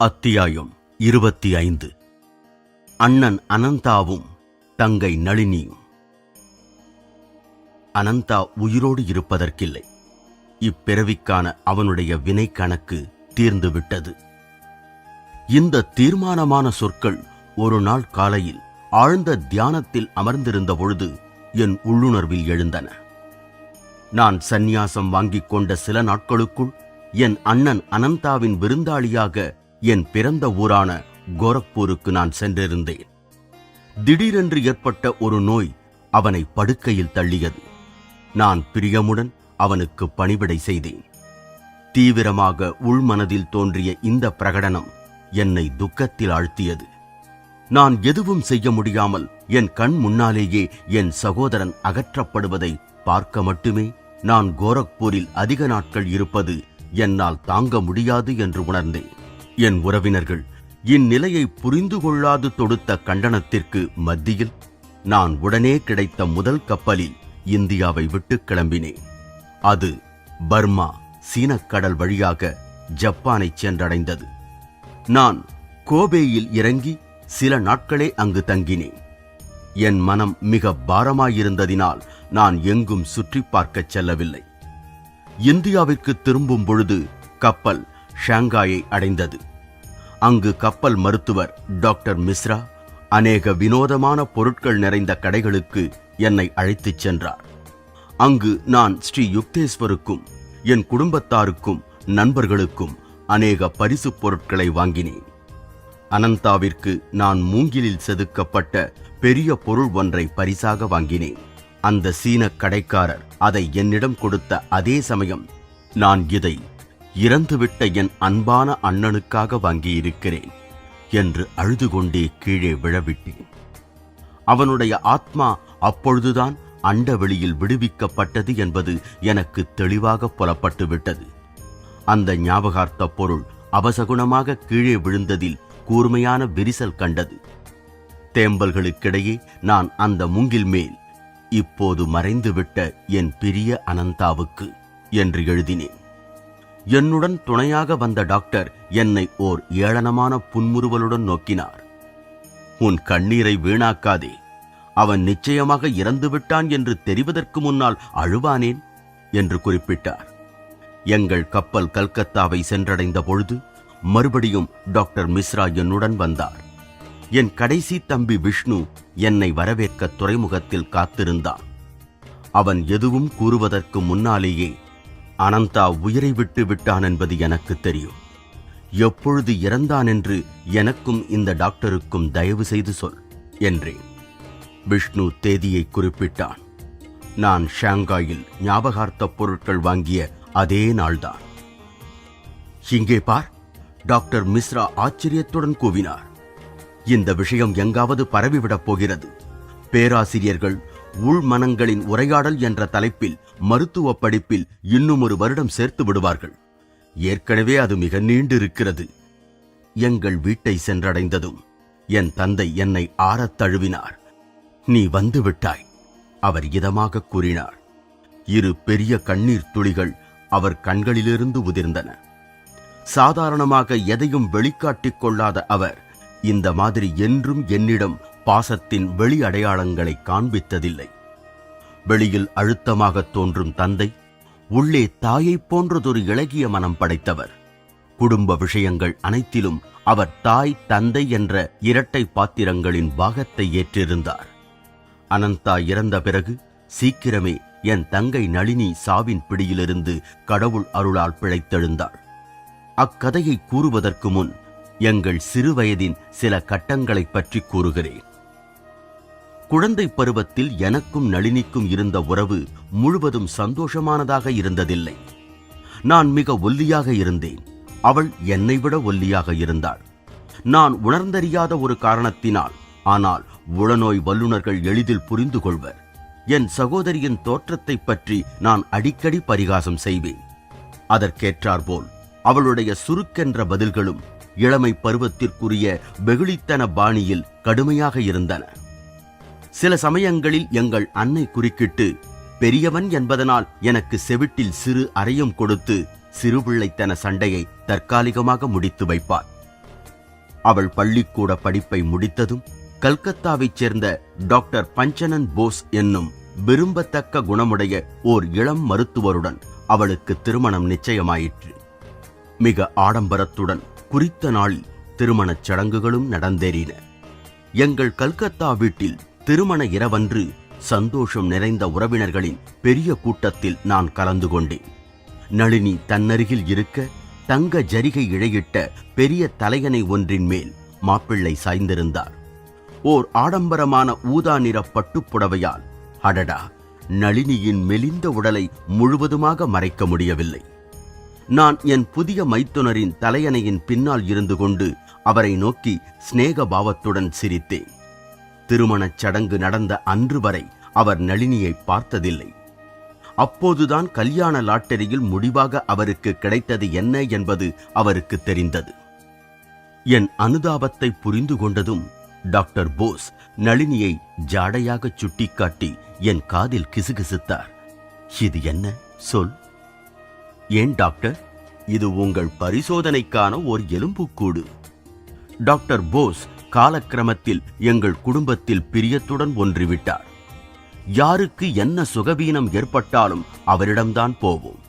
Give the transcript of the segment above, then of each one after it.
அத்தியாயம் 25. அண்ணன் அனந்தாவும் தங்கை நளினியும். அனந்தா உயிரோடு இருப்பதற்கில்லை. இப்பிறவிக்கான அவனுடைய வினை கணக்கு தீர்ந்துவிட்டது. இந்த தீர்மானமான சொற்கள் ஒரு நாள் காலையில் ஆழ்ந்த தியானத்தில் அமர்ந்திருந்த பொழுது என் உள்ளுணர்வில் எழுந்தன. நான் சந்நியாசம் வாங்கிக் கொண்ட சில நாட்களுக்குள் என் அண்ணன் அனந்தாவின் விருந்தாளியாக என் பிறந்த ஊரான கோரக்பூருக்கு நான் சென்றிருந்தேன். திடீரென்று ஏற்பட்ட ஒரு நோய் அவனை படுக்கையில் தள்ளியது. நான் பிரியமுடன் அவனுக்கு பணிவிடை செய்தேன். தீவிரமாக உள்மனதில் தோன்றிய இந்த பிரகடனம் என்னை துக்கத்தில் ஆழ்த்தியது. நான் எதுவும் செய்ய முடியாமல் என் கண் முன்னாலேயே என் சகோதரன் அகற்றப்படுவதை பார்க்க மட்டுமே நான் கோரக்பூரில் அதிக நாட்கள் இருப்பது என்னால் தாங்க முடியாது என்று உணர்ந்தேன். என் உறவினர்கள் இந்நிலையை புரிந்து கொள்ளாது தொடுத்த கண்டனத்திற்கு மத்தியில் நான் உடனே கிடைத்த முதல் கப்பலில் இந்தியாவை விட்டு கிளம்பினேன். அது பர்மா சீனக்கடல் வழியாக ஜப்பானை சென்றடைந்தது. நான் கோபேயில் இறங்கி சில நாட்களே அங்கு தங்கினேன். என் மனம் மிக பாரமாயிருந்ததினால் நான் எங்கும் சுற்றி பார்க்கச் செல்லவில்லை. இந்தியாவிற்கு திரும்பும் பொழுது கப்பல் ஷாங்காயை அடைந்தது. அங்கு கப்பல் மருத்துவர் டாக்டர் மிஸ்ரா அநேக வினோதமான பொருட்கள் நிறைந்த கடைகளுக்கு என்னை அழைத்துச் சென்றார். அங்கு நான் ஸ்ரீ யுக்தேஸ்வருக்கும் என் குடும்பத்தாருக்கும் நண்பர்களுக்கும் அநேக பரிசு பொருட்களை வாங்கினேன். அனந்தாவிற்கு நான் மூங்கிலில் செதுக்கப்பட்ட பெரிய பொருள் ஒன்றை பரிசாக வாங்கினேன். அந்த சீன கடைக்காரர் அதை என்னிடம் கொடுத்த அதே சமயம் நான் இதை இறந்துவிட்ட என் அன்பான அண்ணனுக்காக வாங்கியிருக்கிறேன் என்று அழுது கொண்டே கீழே விழவிட்டேன். அவனுடைய ஆத்மா அப்பொழுதுதான் அண்டவெளியில் விடுவிக்கப்பட்டது என்பது எனக்கு தெளிவாக புலப்பட்டு விட்டது. அந்த ஞாபகார்த்த பொருள் அபசகுணமாக கீழே விழுந்ததில் கூர்மையான விரிசல் கண்டது. தேம்பல்களுக்கிடையே நான் அந்த மூங்கில் மேல் இப்போது மறைந்துவிட்ட என் பிரிய அனந்தாவுக்கு என்று எழுதினேன். என்னுடன் துணையாக வந்த டாக்டர் என்னை ஓர் ஏளனமான புன்முறுவலுடன் நோக்கினார். உன் கண்ணீரை வீணாக்காதே, அவன் நிச்சயமாக இறந்துவிட்டான் என்று தெரிவதற்கு முன்னால் அழுவானேன் என்று குறிப்பிட்டார். எங்கள் கப்பல் கல்கத்தாவை சென்றடைந்த பொழுது மறுபடியும் டாக்டர் மிஸ்ரா என்னுடன் வந்தார். என் கடைசி தம்பி விஷ்ணு என்னை வரவேற்க துறைமுகத்தில் காத்திருந்தான். அவன் எதுவும் கூறுவதற்கு முன்னாலேயே அனந்தா உயிரை விட்டு விட்டான் என்பது எனக்கு தெரியும். எப்பொழுது இறந்தான் என்று எனக்கும் இந்த டாக்டருக்கும் தயவு செய்து சொல் என்றேன். விஷ்ணு தேதியை குறிப்பிட்டான். நான் ஷாங்காயில் ஞாபகார்த்த பொருட்கள் வாங்கிய அதே நாள்தான். இங்கே பார், டாக்டர் மிஸ்ரா ஆச்சரியத்துடன் கூவினார். இந்த விஷயம் எங்காவது பரவிவிடப் போகிறது. பேராசிரியர்கள் உள்மனங்களின் உரையாடல் என்ற தலைப்பில் மருத்துவ படிப்பில் இன்னும் ஒரு வருடம் சேர்த்து விடுவார்கள். ஏற்கனவே அது மிக நீண்டிருக்கிறது. எங்கள் வீட்டை சென்றடைந்ததும் என் தந்தை என்னை ஆறத் தழுவினார். நீ வந்து விட்டாய், அவர் இதமாக கூறினார். இரு பெரிய கண்ணீர் துளிகள் அவர் கண்களிலிருந்து உதிர்ந்தன. சாதாரணமாக எதையும் வெளிக்காட்டிக் கொள்ளாத அவர் இந்த மாதிரி என்றும் என்னிடம் பாசத்தின் வெளி அடையாளங்களை காண்பித்ததில்லை. வெளியில் அழுத்தமாக தோன்றும் தந்தை உள்ளே தாயைப் போன்றதொரு இளகிய மனம் படைத்தவர். குடும்ப விஷயங்கள் அனைத்திலும் அவர் தாய் தந்தை என்ற இரட்டை பாத்திரங்களின் பாகத்தை ஏற்றிருந்தார். அனந்தா இறந்த பிறகு சீக்கிரமே என் தங்கை நளினி சாவின் பிடியிலிருந்து கடவுள் அருளால் பிழைத்தெழுந்தாள். அக்கதையை கூறுவதற்கு முன் எங்கள் சிறுவயதின் சில கட்டங்களைப் பற்றி கூறுகிறேன். குழந்தை பருவத்தில் எனக்கும் நளினிக்கும் இருந்த உறவு முழுவதும் சந்தோஷமானதாக இருந்ததில்லை. நான் மிக ஒல்லியாக இருந்தேன். அவள் என்னை விட ஒல்லியாக இருந்தாள். நான் உணர்ந்தறியாத ஒரு காரணத்தினால், ஆனால் உளநோய் வல்லுநர்கள் எளிதில் புரிந்து கொள்வர், என் சகோதரியின் தோற்றத்தை பற்றி நான் அடிக்கடி பரிகாசம் செய்வேன். அதற்கேற்றாற்போல் அவளுடைய சுருக்கென்ற பதில்களும் இளமை பருவத்திற்குரிய வெகுளித்தன பாணியில் கடுமையாக இருந்தன. சில சமயங்களில் எங்கள் அன்னை குறுக்கிட்டு பெரியவன் என்பதனால் எனக்கு செவிட்டில் சிறு அறையும் கொடுத்து சிறுபிள்ளைத்தன சண்டையை தற்காலிகமாக முடித்து வைப்பார். அவள் பள்ளிக்கூட படிப்பை முடித்ததும் கல்கத்தாவைச் சேர்ந்த டாக்டர் பஞ்சனன் போஸ் என்னும் விரும்பத்தக்க குணமுடைய ஓர் இளம் மருத்துவருடன் அவளுக்கு திருமணம் நிச்சயமாயிற்று. மிக ஆடம்பரத்துடன் குறித்த நாளில் திருமணச் சடங்குகளும் நடந்தேறின. எங்கள் கல்கத்தா வீட்டில் திருமண இரவன்று சந்தோஷம் நிறைந்த உறவினர்களின் பெரிய கூட்டத்தில் நான் கலந்து கொண்டேன். நளினி தன்னருகில் இருக்க தங்க ஜரிகை இழையிட்ட பெரிய தலையணை ஒன்றின் மேல் மாப்பிள்ளை சாய்ந்திருந்தார். ஓர் ஆடம்பரமான ஊதா நிற பட்டுப்புடவையால் அடடா, நளினியின் மெலிந்த உடலை முழுவதுமாக மறைக்க முடியவில்லை. நான் என் புதிய மைத்துனரின் தலையணையின் பின்னால் இருந்து கொண்டு அவரை நோக்கி சிநேக பாவத்துடன் சிரித்தேன். திருமணச் சடங்கு நடந்த அன்று வரை அவர் நளினியை பார்த்ததில்லை. அப்போதுதான் கல்யாண லாட்டரியில் முடிவாக அவருக்கு கிடைத்தது என்ன என்பது அவருக்கு தெரிந்தது. என் அனுதாபத்தை புரிந்து கொண்டதும் டாக்டர் போஸ் நளினியை ஜாடையாக சுட்டிக்காட்டி என் காதில் கிசுகிசுத்தார். இது என்ன சொல்? ஏன் டாக்டர், இது உங்கள் பரிசோதனைக்கான ஒரு எலும்புக்கூடு. டாக்டர் போஸ் காலக்கிரமத்தில் எங்கள் குடும்பத்தில் பிரியத்துடன் ஒன்றிவிட்டார். யாருக்கு என்ன சுகவீனம் ஏற்பட்டாலும் அவரிடம்தான் போவோம்.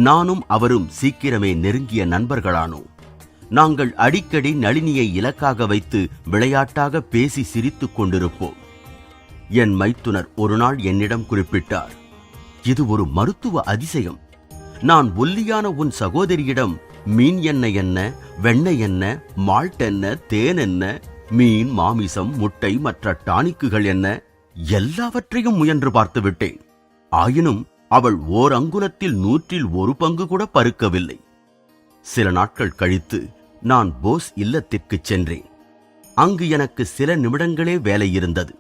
நானும் அவரும் சீக்கிரமே நெருங்கிய நண்பர்களானோம். நாங்கள் அடிக்கடி நளினியை இலக்காக வைத்து விளையாட்டாக பேசி சிரித்துக் கொண்டிருப்போம். என் மைத்துனர் ஒரு நாள் என்னிடம் குறிப்பிட்டார், இது ஒரு மருத்துவ அதிசயம். நான் ஒல்லியான உன் சகோதரியிடம் மீன் எண்ணெய் என்ன, வெண்ணெய் என்ன, மால்ட் என்ன, தேன் என்ன, மீன், மாமிசம், முட்டை, மற்ற டானிக்குகள் என்ன, எல்லாவற்றையும் முயன்று பார்த்து விட்டேன். ஆயினும் அவள் ஓர் அங்குலத்தில் 100 பங்கு கூட பருக்கவில்லை. சில நாட்கள் கழித்து நான் போஸ் இல்லத்திற்கு சென்றேன். அங்கு எனக்கு சில நிமிடங்களே வேலை இருந்தது.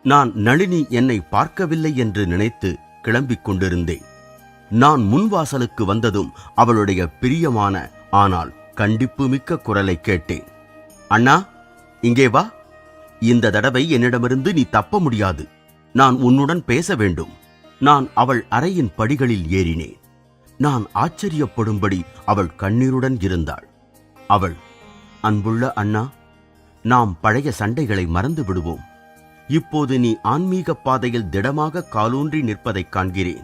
நான் நளினி என்னை பார்க்கவில்லை என்று நினைத்து கிளம்பிக் கொண்டிருந்தேன். நான் முன்வாசலுக்கு வந்ததும் அவளுடைய பிரியமான ஆனால் கண்டிப்பு மிக்க குரலை கேட்டேன். அண்ணா, இங்கே வா. இந்த தடவை என்னிடமிருந்து நீ தப்ப முடியாது. நான் உன்னுடன் பேச வேண்டும். நான் அவள் அறையின் படிகளில் ஏறினேன். நான் ஆச்சரியப்படும்படி அவள் கண்ணீருடன் இருந்தாள். அவள், அன்புள்ள அண்ணா, நாம் பழைய சண்டைகளை மறந்து விடுவோம். இப்போது நீ ஆன்மீக பாதையில் திடமாக காலூன்றி நிற்பதைக் காண்கிறேன்.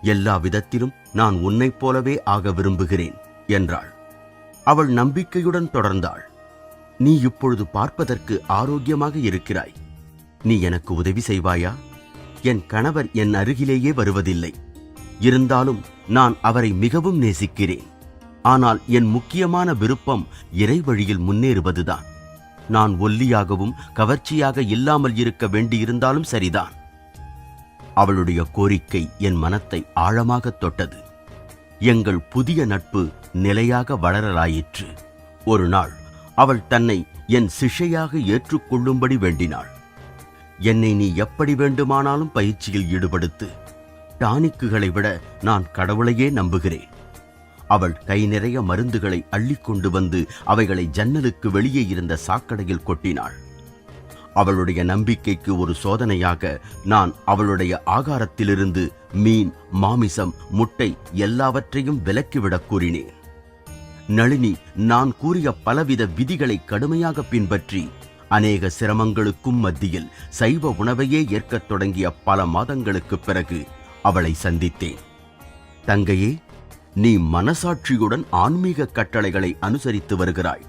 எல்லா விதத்திலும் நான் உன்னைப் போலவே ஆக விரும்புகிறேன் என்றாள். அவள் நம்பிக்கையுடன் தொடர்ந்தாள். நீ இப்பொழுது பார்ப்பதற்கு ஆரோக்கியமாக இருக்கிறாய். நீ எனக்கு உதவி செய்வாயா? என் கணவர் என் அருகிலேயே வருவதில்லை. இருந்தாலும் நான் அவரை மிகவும் நேசிக்கிறேன். ஆனால் என் முக்கியமான விருப்பம் இறை வழியில் முன்னேறுவதுதான். நான் ஒல்லியாகவும் கவர்ச்சியாக இல்லாமல் இருக்க வேண்டியிருந்தாலும் சரிதான். அவளுடைய கோரிக்கை என் மனத்தை ஆழமாக தொட்டது. எங்கள் புதிய நட்பு நிலையாக வளரலாயிற்று. ஒரு நாள் அவள் தன்னை என் சிஷ்யாக ஏற்றுக்கொள்ளும்படி வேண்டினாள். என்னை நீ எப்படி வேண்டுமானாலும் பயிற்சியில் ஈடுபடுத்து. டானிக்குகளை விட நான் கடவுளையே நம்புகிறேன். அவள் கை நிறைய மருந்துகளை அள்ளிக்கொண்டு வந்து அவைகளை ஜன்னலுக்கு வெளியே இருந்த சாக்கடையில் கொட்டினாள். அவளுடைய நம்பிக்கைக்கு ஒரு சோதனையாக நான் அவளுடைய ஆகாரத்திலிருந்து மீன், மாமிசம், முட்டை எல்லாவற்றையும் விலக்கிவிடக் கூறினேன். நளினி நான் கூறிய பலவித விதிகளை கடுமையாக பின்பற்றி அநேக சிரமங்களுக்கும் மத்தியில் சைவ உணவையே ஏற்கத் தொடங்கிய பல மாதங்களுக்குப் பிறகு அவளை சந்தித்தேன். தங்கையே, நீ மனசாட்சியுடன் ஆன்மீக கட்டளைகளை அனுசரித்து வருகிறாய்.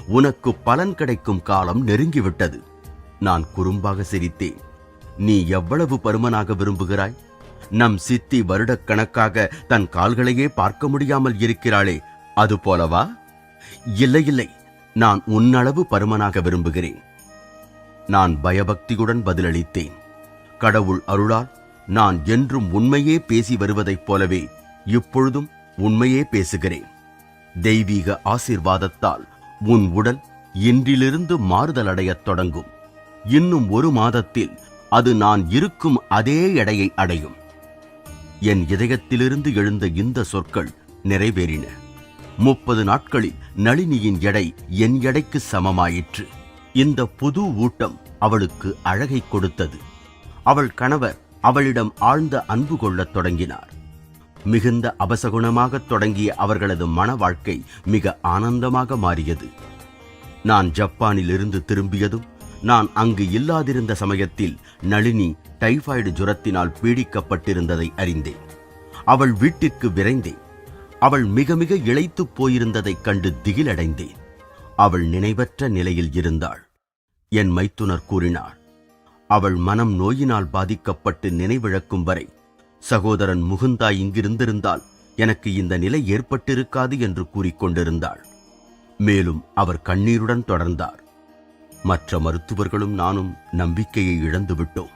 உனக்கு பலன் கிடைக்கும் காலம் நெருங்கிவிட்டது. நான் குறும்பாக சிரித்தேன். நீ எவ்வளவு பருமனாக விரும்புகிறாய்? நம் சித்தி வருடக்கணக்காக தன் கால்களையே பார்க்க முடியாமல் இருக்கிறாளே, அது போலவா? இல்லை இல்லை, நான் உன்னளவு பருமனாக விரும்புகிறேன். நான் பயபக்தியுடன் பதிலளித்தேன். கடவுள் அருளால் நான் என்றும் உண்மையே பேசி வருவதைப் போலவே இப்பொழுதும் உண்மையே பேசுகிறேன். தெய்வீக ஆசீர்வாதத்தால் உன் உடல் இன்றிலிருந்து மாறுதலடையத் தொடங்கும். இன்னும் 1 மாதத்தில் அது நான் இருக்கும் அதே எடையை அடையும். என் இதயத்திலிருந்து எழுந்த இந்த சொற்கள் நிறைவேறின. 30 நாட்களில் நளினியின் எடை என் எடைக்கு சமமாயிற்று. இந்த புது ஊட்டம் அவளுக்கு அழகை கொடுத்தது. அவள் கணவர் அவளிடம் ஆழ்ந்த அன்பு கொள்ளத் தொடங்கினார். மிகுந்த அபசகுணமாக தொடங்கிய அவர்களது மன வாழ்க்கை மிக ஆனந்தமாக மாறியது. நான் ஜப்பானில் இருந்து திரும்பியதும் நான் அங்கு இல்லாதிருந்த சமயத்தில் நளினி டைபாய்டு ஜுரத்தினால் பீடிக்கப்பட்டிருந்ததை அறிந்தேன். அவள் வீட்டிற்கு விரைந்தேன். அவள் மிக மிக இளைத்துப் போயிருந்ததைக் கண்டு திகிலடைந்தேன். அவள் நினைவற்ற நிலையில் இருந்தாள். என் மைத்துனர் கூறினார், அவள் மனம் நோயினால் பாதிக்கப்பட்டு நினைவிழக்கும் வரை சகோதரன் முகுந்தா இங்கிருந்திருந்தால் எனக்கு இந்த நிலை ஏற்பட்டிருக்காது என்று கூறிக்கொண்டிருந்தாள். மேலும் அவர் கண்ணீருடன் தொடர்ந்தார், மற்ற மருத்துவர்களும் நானும் நம்பிக்கையை இழந்துவிட்டோம்.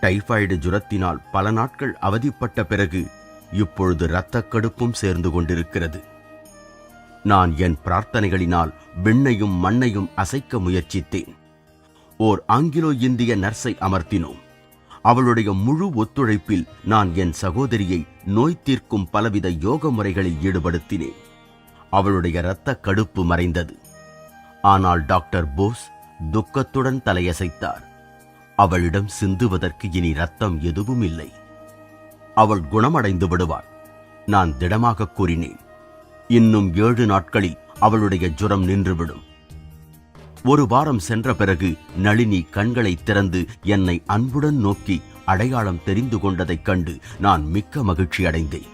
டைபாய்டு ஜுரத்தினால் பல நாட்கள் அவதிப்பட்ட பிறகு இப்பொழுது இரத்தக்கடுப்பும் சேர்ந்து கொண்டிருக்கிறது. நான் என் பிரார்த்தனைகளினால் விண்ணையும் மண்ணையும் அசைக்க முயற்சித்தேன். ஓர் ஆங்கிலோ இந்திய நர்ஸை அமர்த்தினோம். அவளுடைய முழு ஒத்துழைப்பில் நான் என் சகோதரியை நோய் தீர்க்கும் பலவித யோக முறைகளில் ஈடுபடுத்தினேன். அவளுடைய இரத்த கடுப்பு மறைந்தது. ஆனால் டாக்டர் போஸ் துக்கத்துடன் தலையசைத்தார். அவளிடம் சிந்துவதற்கு இனி இரத்தம் எதுவும் இல்லை. அவள் குணமடைந்து விடுவாள். நான் திடமாக கூறினேன், இன்னும் 7 நாட்களில் அவளுடைய ஜுரம் நின்றுவிடும். ஒரு வாரம் சென்ற பிறகு நளினி கண்களை திறந்து என்னை அன்புடன் நோக்கி அடையாளம் தெரிந்து கொண்டதைக் கண்டு நான் மிக்க மகிழ்ச்சி அடைந்தேன்.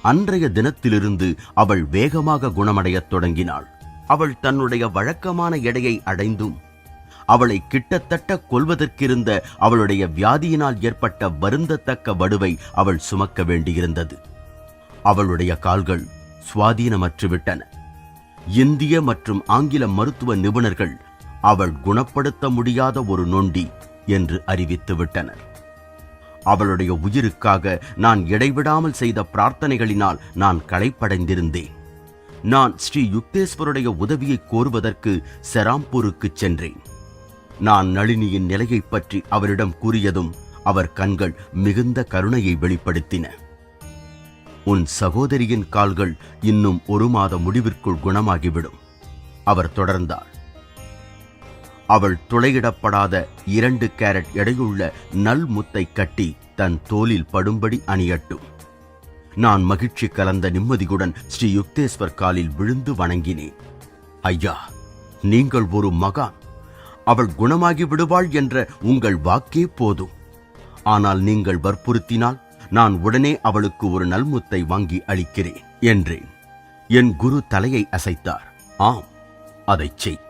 அன்றைய தினத்திலிருந்து அவள் வேகமாக குணமடையத் தொடங்கினாள். அவள் தன்னுடைய வழக்கமான எடையை அடைந்தும் அவளை கிட்டத்தட்ட கொல்வதற்கிருந்த அவளுடைய வியாதியினால் ஏற்பட்ட வருந்தத்தக்க வடுவை அவள் சுமக்க வேண்டியிருந்தது. அவளுடைய கால்கள் சுவாதீனமற்றுவிட்டன. இந்திய மற்றும் ஆங்கில மருத்துவ நிபுணர்கள் அவள் குணப்படுத்த முடியாத ஒரு நொண்டி என்று அறிவித்து விட்டனர். அவளுடைய உயிருக்காக நான் இடைவிடாமல் செய்த பிரார்த்தனைகளினால் நான் களைப்படைந்திருந்தேன். நான் ஸ்ரீ யுக்தேஸ்வருடைய உதவியை கோருவதற்கு செராம்பூருக்கு சென்றேன். நான் நளினியின் நிலையைப் பற்றி அவரிடம் கூறியதும் அவர் கண்கள் மிகுந்த கருணையை வெளிப்படுத்தின. உன் சகோதரியின் கால்கள் இன்னும் 1 மாத முடிவிற்குள் குணமாகிவிடும், அவர் தொடர்ந்தார். அவள் துளையிடப்படாத 2 கேரட் எடையுள்ள நல் முத்தை கட்டி தன் தோலில் படும்படி அணியட்டும். நான் மகிழ்ச்சி கலந்த நிம்மதியுடன் ஸ்ரீ யுக்தேஸ்வர் காலில் விழுந்து வணங்கினேன். ஐயா, நீங்கள் ஒரு மகான். அவள் குணமாகி விடுவாள் என்ற உங்கள் வாக்கே போதும். ஆனால் நீங்கள் வற்புறுத்தினால் நான் உடனே அவளுக்கு ஒரு நல்முத்தை வாங்கி அளிக்கிறேன் என்றேன். என் குரு தலையை அசைத்தார். ஆம், அதைச் செய்.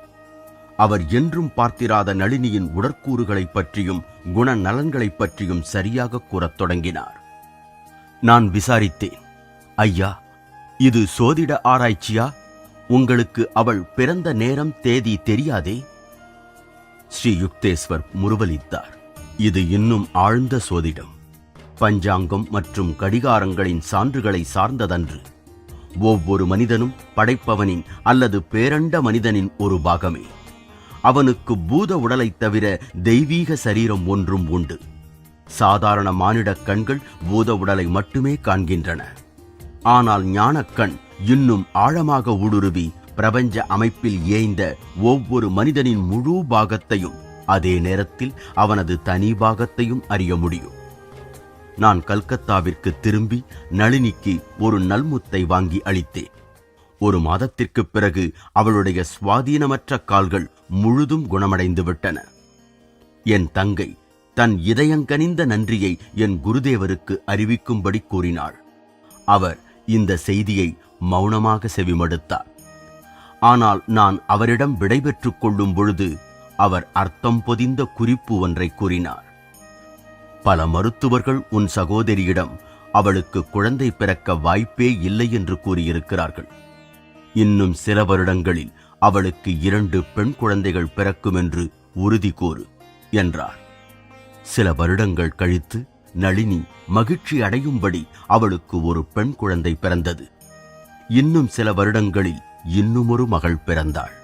அவர் என்றும் பார்த்திராத நளினியின் உடற்கூறுகளைப் பற்றியும் குணநலன்களைப் பற்றியும் சரியாக கூறத் தொடங்கினார். நான் விசாரித்தேன், ஐயா, இது சோதிட ஆராய்ச்சியா? உங்களுக்கு அவள் பிறந்த நேரம் தேதி தெரியாதே? ஸ்ரீ யுக்தேஸ்வர் முறுவலித்தார். இது இன்னும் ஆழ்ந்த சோதிடம். பஞ்சாங்கம் மற்றும் கடிகாரங்களின் சான்றுகளை சார்ந்ததன்று. ஒவ்வொரு மனிதனும் படைப்பவனின் அல்லது பேரண்ட மனிதனின் ஒரு பாகமே. அவனுக்கு பூத உடலைத் தவிர தெய்வீக சரீரம் ஒன்றும் உண்டு. சாதாரண மானிட கண்கள் பூத உடலை மட்டுமே காண்கின்றன. ஆனால் ஞானக்கண் இன்னும் ஆழமாக ஊடுருவி பிரபஞ்ச அமைப்பில் ஏய்ந்த ஒவ்வொரு மனிதனின் முழு பாகத்தையும், அதே நேரத்தில் அவனது தனி பாகத்தையும் அறிய முடியும். நான் கல்கத்தாவிற்கு திரும்பி நளினிக்கு ஒரு நல்முத்தை வாங்கி அளித்தேன். 1 மாதத்திற்குப் பிறகு அவளுடைய சுவாதீனமற்ற கால்கள் முழுதும் குணமடைந்து விட்டன. என் தங்கை தன் இதயங்கனிந்த நன்றியை என் குருதேவருக்கு அறிவிக்கும்படி கூறினாள். அவர் இந்த செய்தியை மௌனமாக செவிமடுத்தார். ஆனால் நான் அவரிடம் விடைபெற்றுக் கொள்ளும் பொழுது அவர் அர்த்தம் பொதிந்த குறிப்பு ஒன்றை கூறினார். பல மருத்துவர்கள் உன் சகோதரியிடம் அவளுக்கு குழந்தை பிறக்க வாய்ப்பே இல்லை என்று கூறியிருக்கிறார்கள். இன்னும் சில வருடங்களில் அவளுக்கு 2 பெண் குழந்தைகள் பிறக்கும் என்று உறுதி கூறு என்றார். சில வருடங்கள் கழித்து நளினி மகிழ்ச்சி அடையும்படி அவளுக்கு ஒரு பெண் குழந்தை பிறந்தது. இன்னும் சில வருடங்களில் இன்னுமொரு மகள் பிறந்தாள்.